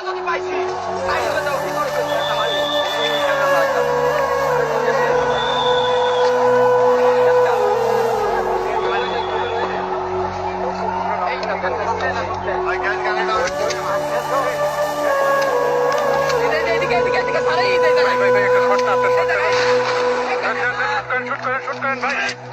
যদি পাইছি সাইড করে দাও কি করে আমার ভাই ভাই একটা শট না আপনার শট করেন শুট করেন ভাই